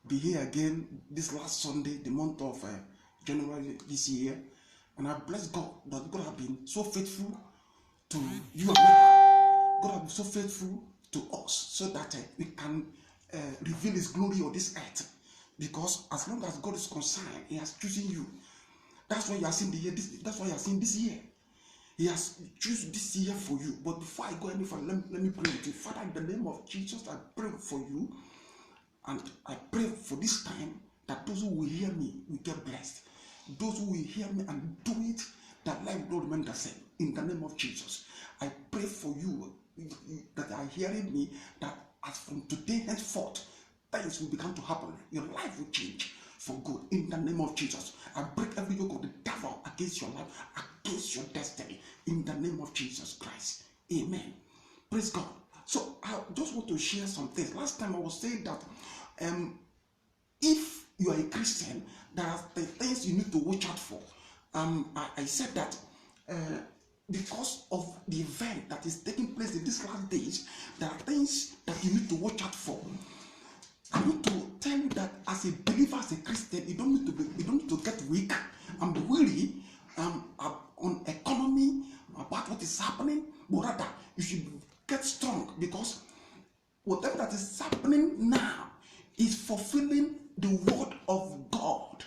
be here again this last Sunday, the month of January this year. And I bless God that God has been so faithful to you and me. God has been so faithful to us so that we can reveal His glory on this earth. Because as long as God is concerned, He has chosen you. That's why you are seeing the year. That's why you are seeing this year. He has chosen this year for you. But before I go any further, let me pray with you. Father, in the name of Jesus, I pray for you. And I pray for this time that those who will hear me will get blessed. Those who will hear me and do it, that life will remain the same. In the name of Jesus, I pray for you that are hearing me, that as from today henceforth, things will begin to happen. Your life will change for good. In the name of Jesus, I break every yoke of the devil against your life, against your destiny. In the name of Jesus Christ. Amen. Praise God. So I just want to share some things. Last time I was saying that if you are a Christian, there are the things you need to watch out for. I said that because of the event that is taking place in these last days, there are things that you need to watch out for. I need to tell you that as a believer, as a Christian, you don't need to get weak and be weary on economy about what is happening, but rather you should get strong, because whatever that is happening now is fulfilling the word of God.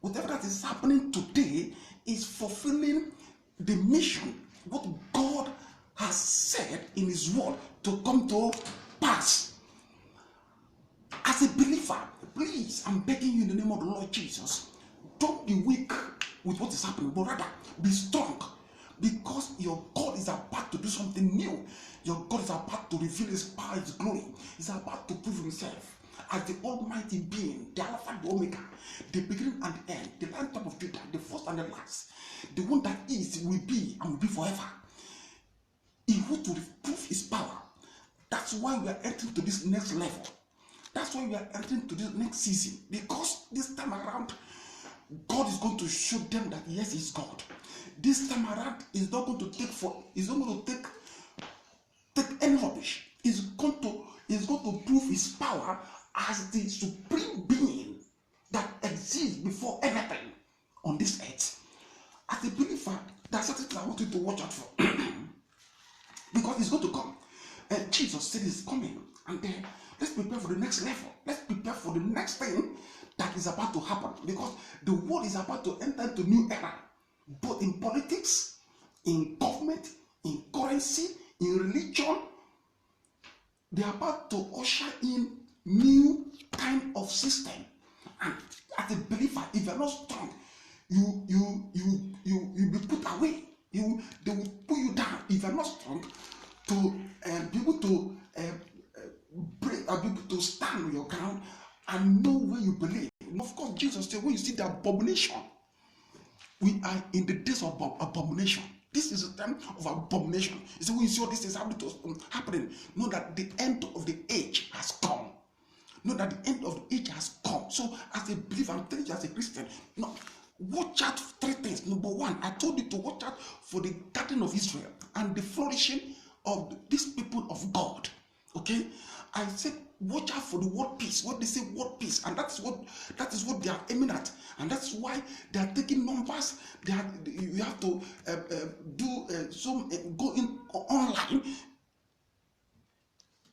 Whatever that is happening today is fulfilling the mission, what God has said in His word to come to pass. As a believer, please, I'm begging you in the name of the Lord Jesus, don't be weak with what is happening, but rather be strong, because your God is about to do something new. Your God is about to reveal His power, His glory. He's about to prove Himself as the Almighty Being, the Alpha and the Omega, the beginning and the end, the Lion of Judah, the first and the last, the one that is, will be, and will be forever. He wants to prove His power. That's why we are entering to this next level. That's why we are entering to this next season, because this time around, God is going to show them that yes, He's God. This time around, He's not going to take any rubbish. He's going to prove His power as the supreme being that exists before anything on this earth. As a believer, there are certain things I want you to watch out for, because He's going to come. And Jesus said He's coming, and then let's prepare for the next level. Let's prepare for the next thing that is about to happen, because the world is about to enter into a new era, both in politics, in government, in currency, in religion. They are about to usher in new kind of system. And as a believer, if you are not strong, you be put away. They will put you down if you are not strong to be able to break, be able to stand on your ground and know where you believe. And of course, Jesus said, when you see the abomination, we are in the days of abomination. This is a time of abomination. You see, when you see all these things happening, know that the end of the age has come. Know that the end of the age has come. So, as a believer, I'm telling you, as a Christian, watch out for three things. Number one, I told you to watch out for the garden of Israel and the flourishing of these people of God. Okay, I said watch out for the word peace. What they say, word peace, and that is what they are aiming at, and that's why they are taking numbers. You have to go in online.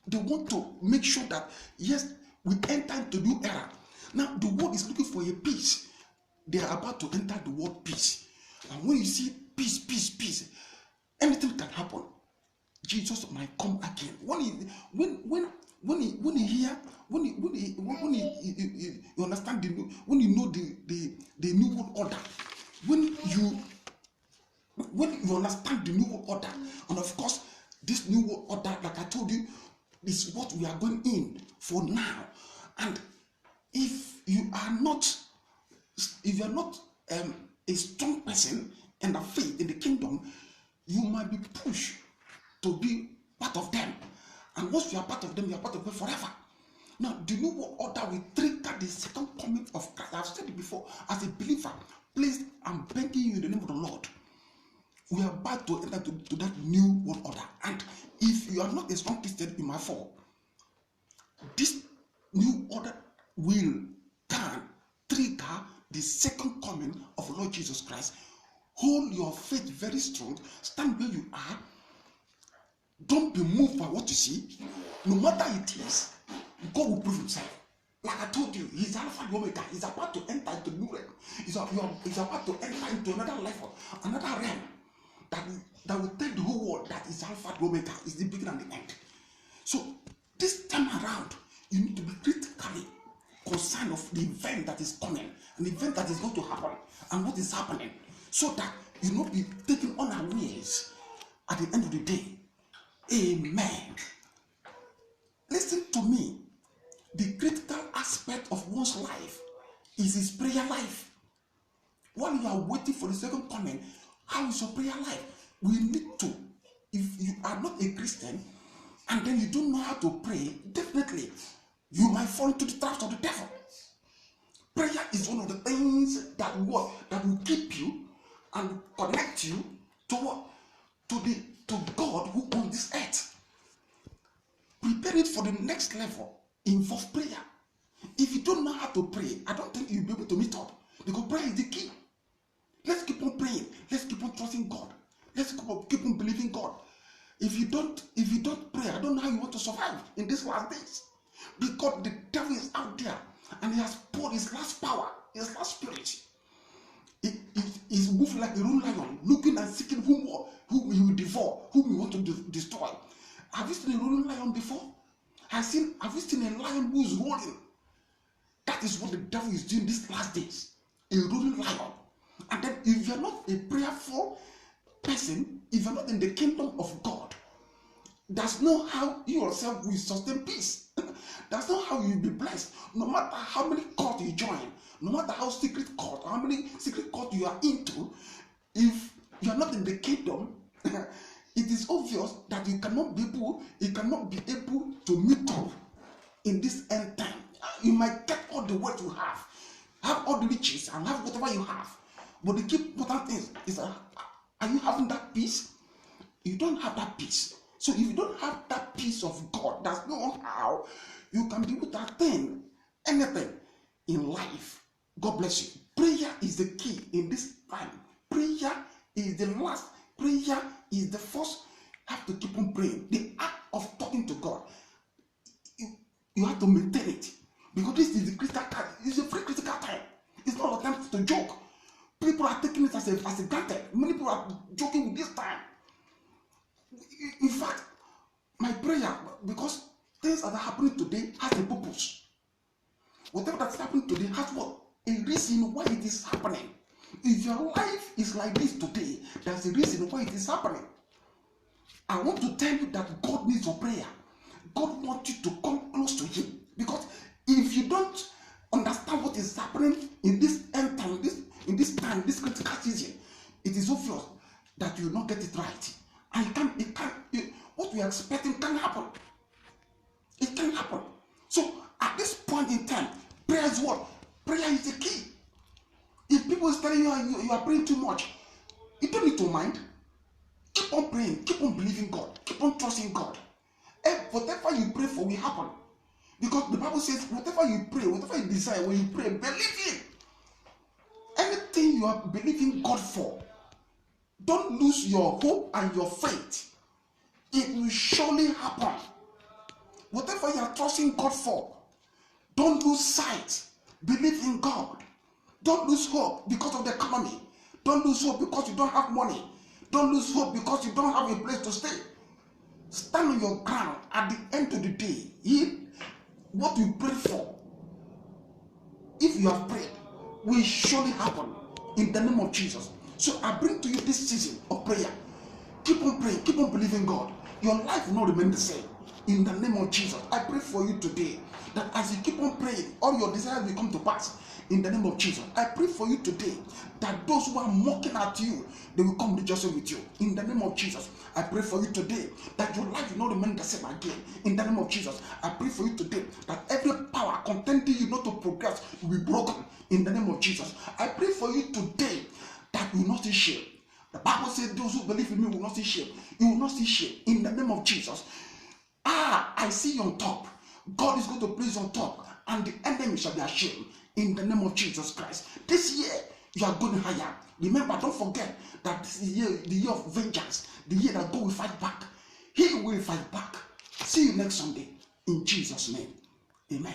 They want to make sure that yes, we enter into new era. Now the world is looking for a peace. They are about to enter the word peace, and when you see peace, peace, peace, anything can happen. Jesus might come again. You understand when you know the new world order, when you understand the new world order, and of course this new world order, like I told you, is what we are going in for now. And if you are not a strong person in the faith in the kingdom, you might be pushed to be part of them, and once you are part of them, you are part of them forever. Now, the new world order will trigger the second coming of Christ. I've said it before. As a believer, please, I'm begging you in the name of the Lord. We are about to enter to that new world order, and if you are not a strong Christian, you might fall. This new order can trigger the second coming of Lord Jesus Christ. Hold your faith very strong. Stand where you are. Don't be moved by what you see. No matter it is, God will prove himself. Like I told you, he's Alpha and Omega. He's about to enter into new realm. He's about to enter into another level, another realm that will tell the whole world that is Alpha and Omega, is the beginning and the end. So this time around, you need to be critically concerned of the event that is coming, and the event that is going to happen, and what is happening, so that you not be taken unawares at the end of the day. Amen. Listen to me. The critical aspect of one's life is his prayer life. While you are waiting for the second coming, how is your prayer life? We need to, if you are not a Christian and then you don't know how to pray, definitely you might fall into the traps of the devil. Prayer is one of the things that will keep you and connect you to what? To God who owns this earth. Prepare it for the next level. Involve prayer. If you don't know how to pray, I don't think you'll be able to meet up, because prayer is the key. Let's keep on praying. Let's keep on trusting God. Let's keep on believing God. If you don't pray, I don't know how you want to survive in these last days, because the devil is out there and he has poured his last power, his last spirit. He's moving like a roaring lion, looking and seeking whom he will devour, whom he want to destroy. Have you seen a roaring lion before? Have you seen a lion who is roaring? That is what the devil is doing these last days. A roaring lion. And then if you're not a prayerful person, if you're not in the kingdom of God, that's not how you yourself will sustain peace. That's not how you'll be blessed. No matter how many cults you join, no matter how secret cult, how many secret cult you are into, if you are not in the kingdom, it is obvious that you cannot be able to meet up in this end time. You might get all the wealth you have all the riches, and have whatever you have. But the key important thing is, are you having that peace? You don't have that peace. So if you don't have that peace of God, there's no how you can be able to attain anything in life. God bless you. Prayer is the key in this time. Prayer is the last. Prayer is the first. You have to keep on praying. The act of talking to God, you have to maintain it, because this is the critical time. It's a very critical time. It's not a time to joke. People are taking it as a granted. Many people are joking with this time. In fact, my prayer, because things that are happening today has a purpose. Whatever that's happening today has what? A reason why it is happening. If your life is like this today, there's a reason why it is happening. I want to tell you that God needs your prayer. God wants you to come close to Him, because if you don't understand what is happening in this end time, this critical season, it is obvious that you will not get it right. And what we are expecting can happen. It can happen. So at this point in time, prayer is what? Prayer is the key. If people is telling you are praying too much, you don't need to mind. Keep on praying, keep on believing God, keep on trusting God. And whatever you pray for will happen. Because the Bible says, whatever you pray, whatever you desire, when you pray, believe Him. Anything you are believing God for, don't lose your hope and your faith. It will surely happen. Whatever you are trusting God for, don't lose sight. Believe in God. Don't lose hope because of the economy. Don't lose hope because you don't have money. Don't lose hope because you don't have a place to stay. Stand on your ground. At the end of the day, what you pray for, if you have prayed, will surely happen in the name of Jesus. So I bring to you this season of prayer. Keep on praying, keep on believing God. Your life will not remain the same. In the name of Jesus, I pray for you today that as you keep on praying, all your desires will come to pass. In the name of Jesus, I pray for you today that those who are mocking at you, they will come rejoicing with you. In the name of Jesus, I pray for you today that your life will not remain the same again. In the name of Jesus, I pray for you today that every power contending you not to progress will be broken. In the name of Jesus, I pray for you today that you will not see shame. The Bible says those who believe in me will not see shame. You will not see shame. In the name of Jesus. I see you on top. God is going to place on top, and the enemy shall be ashamed in the name of Jesus Christ. This year, you are going higher. Remember, don't forget that this is the year of vengeance, the year that God will fight back. He will fight back. See you next Sunday in Jesus' name. Amen.